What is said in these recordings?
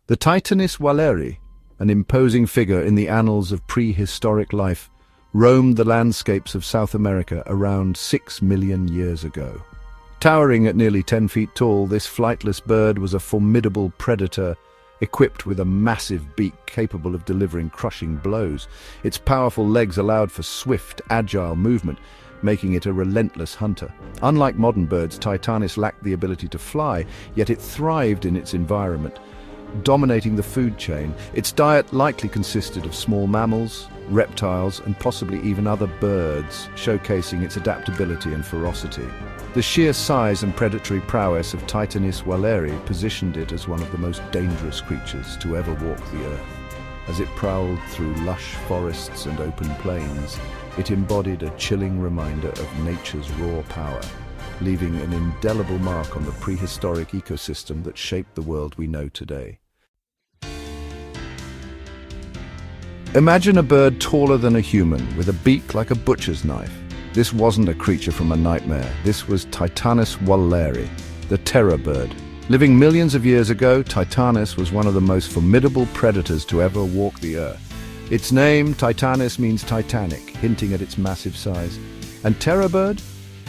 The Titanis Walleri, an imposing figure in the annals of prehistoric life, roamed the landscapes of South America around 6 million years ago. Towering at nearly 10 feet tall, this flightless bird was a formidable predator, equipped with a massive beak capable of delivering crushing blows. Its powerful legs allowed for swift, agile movement, making it a relentless hunter. Unlike modern birds, Titanis lacked the ability to fly, yet it thrived in its environment, dominating the food chain. Its diet likely consisted of small mammals, reptiles, and possibly even other birds, showcasing its adaptability and ferocity. The sheer size and predatory prowess of Titanis Walleri positioned it as one of the most dangerous creatures to ever walk the earth. As it prowled through lush forests and open plains, it embodied a chilling reminder of nature's raw power, leaving an indelible mark on the prehistoric ecosystem that shaped the world we know today. Imagine a bird taller than a human, with a beak like a butcher's knife. This wasn't a creature from a nightmare. This was Titanis Walleri, the terror bird. Living millions of years ago, Titanis was one of the most formidable predators to ever walk the earth. Its name, Titanis, means Titanic, hinting at its massive size. And terror bird?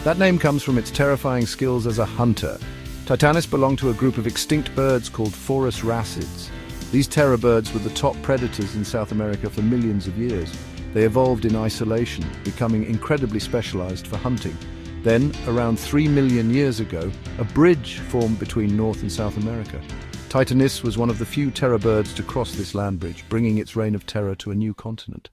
That name comes from its terrifying skills as a hunter. Titanis belonged to a group of extinct birds called Forus racids. These terror birds were the top predators in South America for millions of years. They evolved in isolation, becoming incredibly specialized for hunting. Then, around 3 million years ago, a bridge formed between North and South America. Titanis was one of the few terror birds to cross this land bridge, bringing its reign of terror to a new continent.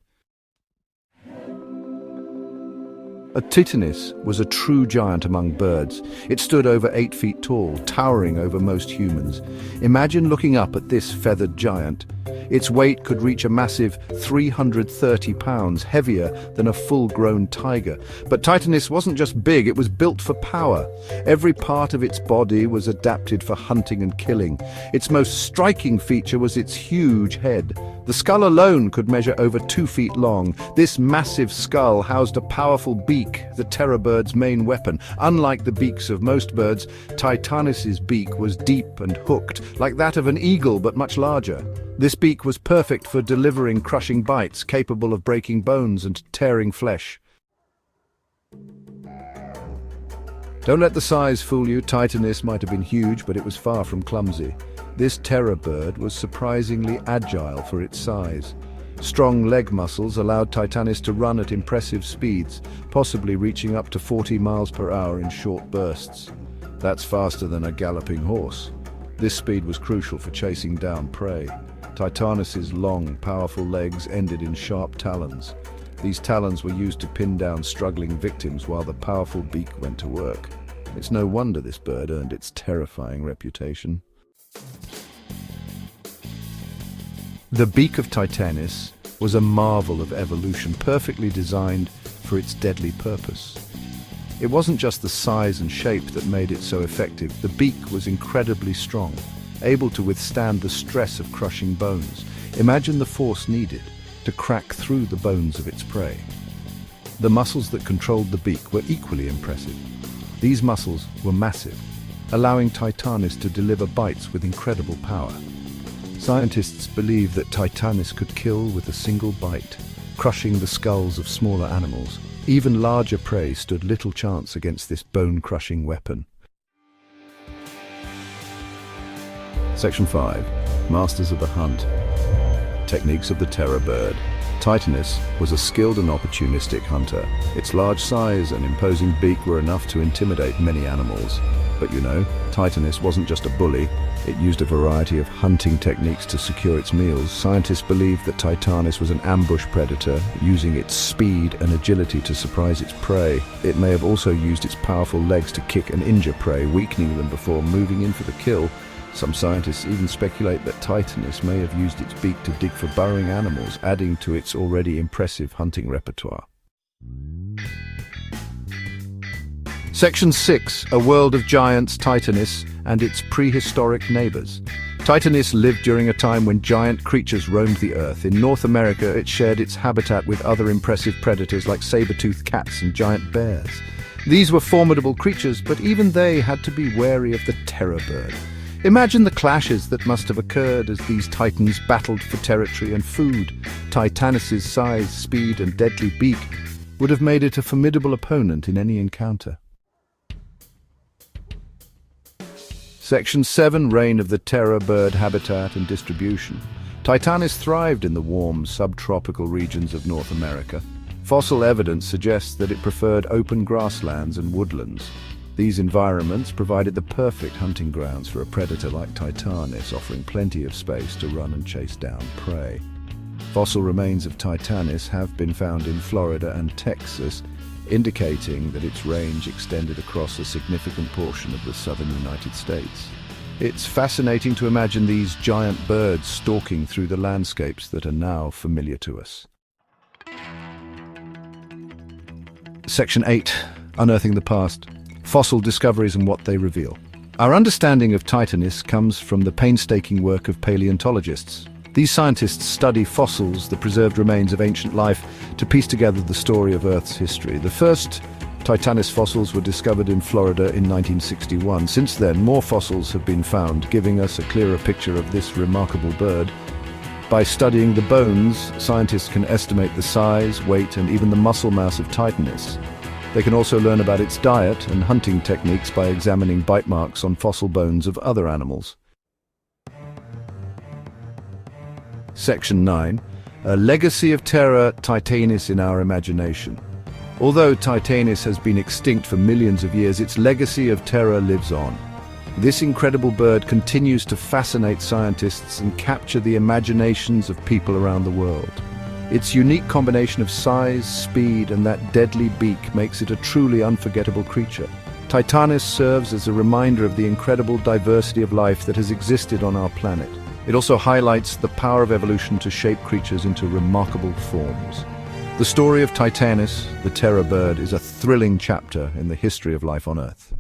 A Titanis was a true giant among birds. It stood over 8 feet tall, towering over most humans. Imagine looking up at this feathered giant. Its weight could reach a massive 330 pounds, heavier than a full-grown tiger. But Titanis wasn't just big, it was built for power. Every part of its body was adapted for hunting and killing. Its most striking feature was its huge head. The skull alone could measure over 2 feet long. This massive skull housed a powerful beak, the terror bird's main weapon. Unlike the beaks of most birds, Titanis's beak was deep and hooked, like that of an eagle but much larger. This beak was perfect for delivering crushing bites, capable of breaking bones and tearing flesh. Don't let the size fool you. Titanis might have been huge, but it was far from clumsy. This terror bird was surprisingly agile for its size. Strong leg muscles allowed Titanis to run at impressive speeds, possibly reaching up to 40 miles per hour in short bursts. That's faster than a galloping horse. This speed was crucial for chasing down prey. Titanis's long, powerful legs ended in sharp talons. These talons were used to pin down struggling victims while the powerful beak went to work. It's no wonder this bird earned its terrifying reputation. The beak of Titanis was a marvel of evolution, perfectly designed for its deadly purpose. It wasn't just the size and shape that made it so effective. The beak was incredibly strong, able to withstand the stress of crushing bones. Imagine the force needed to crack through the bones of its prey. The muscles that controlled the beak were equally impressive. These muscles were massive, allowing Titanis to deliver bites with incredible power. Scientists believe that Titanis could kill with a single bite, crushing the skulls of smaller animals. Even larger prey stood little chance against this bone-crushing weapon. Section 5. Masters of the Hunt. Techniques of the terror bird. Titanis was a skilled and opportunistic hunter. Its large size and imposing beak were enough to intimidate many animals. But you know, Titanis wasn't just a bully. It used a variety of hunting techniques to secure its meals. Scientists believe that Titanis was an ambush predator, using its speed and agility to surprise its prey. It may have also used its powerful legs to kick and injure prey, weakening them before moving in for the kill. Some scientists even speculate that Titanis may have used its beak to dig for burrowing animals, adding to its already impressive hunting repertoire. Section 6. A world of giants, Titanis, and its prehistoric neighbors. Titanis lived during a time when giant creatures roamed the earth. In North America, it shared its habitat with other impressive predators like saber-toothed cats and giant bears. These were formidable creatures, but even they had to be wary of the terror bird. Imagine the clashes that must have occurred as these titans battled for territory and food. Titanis' size, speed, and deadly beak would have made it a formidable opponent in any encounter. Section 7. Reign of the Terror, Bird Habitat and Distribution. Titanis thrived in the warm, subtropical regions of North America. Fossil evidence suggests that it preferred open grasslands and woodlands. These environments provided the perfect hunting grounds for a predator like Titanis, offering plenty of space to run and chase down prey. Fossil remains of Titanis have been found in Florida and Texas, indicating that its range extended across a significant portion of the southern United States. It's fascinating to imagine these giant birds stalking through the landscapes that are now familiar to us. Section 8. Unearthing the Past. Fossil discoveries and what they reveal. Our understanding of Titanis comes from the painstaking work of paleontologists. These scientists study fossils, the preserved remains of ancient life, to piece together the story of Earth's history. The first Titanis fossils were discovered in Florida in 1961. Since then, more fossils have been found, giving us a clearer picture of this remarkable bird. By studying the bones, scientists can estimate the size, weight, and even the muscle mass of Titanis. They can also learn about its diet and hunting techniques by examining bite marks on fossil bones of other animals. Section 9. A legacy of terror, Titanis in our imagination. Although Titanis has been extinct for millions of years, its legacy of terror lives on. This incredible bird continues to fascinate scientists and capture the imaginations of people around the world. Its unique combination of size, speed, and that deadly beak makes it a truly unforgettable creature. Titanis serves as a reminder of the incredible diversity of life that has existed on our planet. It also highlights the power of evolution to shape creatures into remarkable forms. The story of Titanis, the terror bird, is a thrilling chapter in the history of life on Earth.